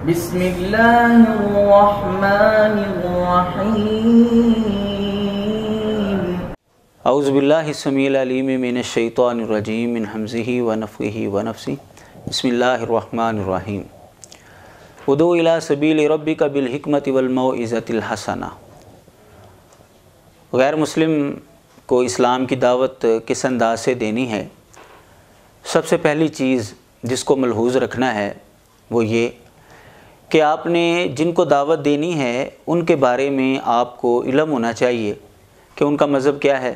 بسم اللہ الرحمن الرحیم اعوذ باللہ السمیع العلیم من الشیطان الرجیم من حمزہ ونفخہ ونفثہ بسم اللہ الرحمن الرحیم ادعو الی سبیل ربک بالحکمۃ والموعظۃ الحسنہ۔ غیر مسلم کو اسلام کی دعوت کس انداز سے دینی ہے؟ سب سے پہلی چیز جس کو ملحوظ رکھنا ہے وہ یہ کہ آپ نے جن کو دعوت دینی ہے ان کے بارے میں آپ کو علم ہونا چاہیے کہ ان کا مذہب کیا ہے،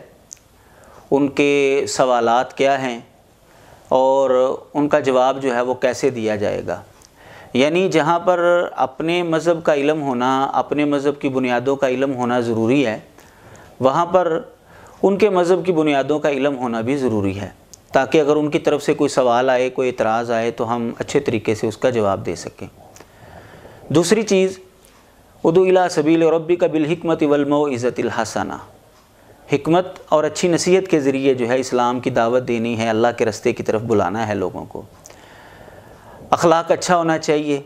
ان کے سوالات کیا ہیں اور ان کا جواب جو ہے وہ کیسے دیا جائے گا۔ یعنی جہاں پر اپنے مذہب کا علم ہونا، اپنے مذہب کی بنیادوں کا علم ہونا ضروری ہے، وہاں پر ان کے مذہب کی بنیادوں کا علم ہونا بھی ضروری ہے، تاکہ اگر ان کی طرف سے کوئی سوال آئے، کوئی اعتراض آئے تو ہم اچھے طریقے سے اس کا جواب دے سکیں۔ دوسری چیز، ادعو الی سبیل ربک بالحکمۃ والموعظۃ الحسنہ، حکمت اور اچھی نصیحت کے ذریعے جو ہے اسلام کی دعوت دینی ہے، اللہ کے راستے کی طرف بلانا ہے لوگوں کو۔ اخلاق اچھا ہونا چاہیے،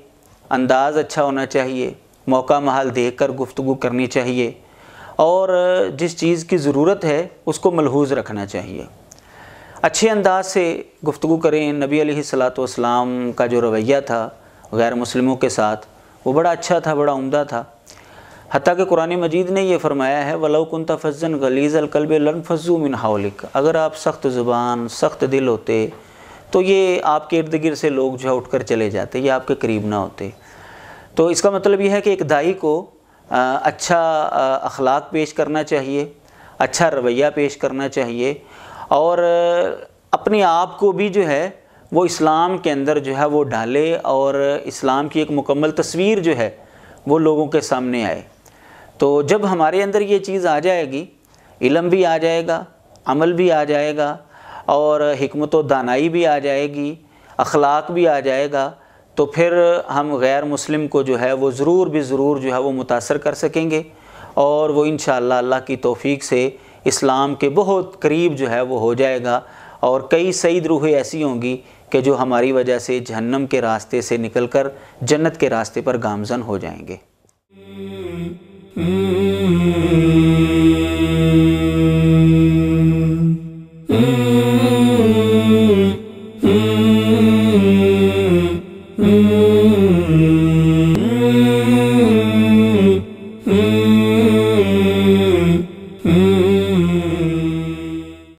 انداز اچھا ہونا چاہیے، موقع محل دیکھ کر گفتگو کرنی چاہیے، اور جس چیز کی ضرورت ہے اس کو ملحوظ رکھنا چاہیے۔ اچھے انداز سے گفتگو کریں۔ نبی علیہ الصلوۃ والسلام کا جو رویہ تھا غیر مسلموں کے ساتھ وہ بڑا اچھا تھا، بڑا عمدہ تھا، حتیٰ کہ قرآن مجید نے یہ فرمایا ہے وَلَوْ كُنْتَ فَظًّا غَلِيظَ الْقَلْبِ لَانفَضُّوا مِنْ حَوْلِكَ، اگر آپ سخت زبان، سخت دل ہوتے تو یہ آپ کے ارد گرد سے لوگ جو ہے اٹھ کر چلے جاتے، یہ آپ کے قریب نہ ہوتے۔ تو اس کا مطلب یہ ہے کہ ایک داعی کو اچھا اخلاق پیش کرنا چاہیے، اچھا رویہ پیش کرنا چاہیے، اور اپنے آپ کو بھی جو ہے وہ اسلام کے اندر جو ہے وہ ڈالے، اور اسلام کی ایک مکمل تصویر جو ہے وہ لوگوں کے سامنے آئے۔ تو جب ہمارے اندر یہ چیز آ جائے گی، علم بھی آ جائے گا، عمل بھی آ جائے گا، اور حکمت و دانائی بھی آ جائے گی، اخلاق بھی آ جائے گا، تو پھر ہم غیر مسلم کو جو ہے وہ ضرور بھی ضرور جو ہے وہ متاثر کر سکیں گے، اور وہ انشاءاللہ اللہ کی توفیق سے اسلام کے بہت قریب جو ہے وہ ہو جائے گا، اور کئی سعید روحیں ایسی ہوں گی کہ جو ہماری وجہ سے جہنم کے راستے سے نکل کر جنت کے راستے پر گامزن ہو جائیں گے۔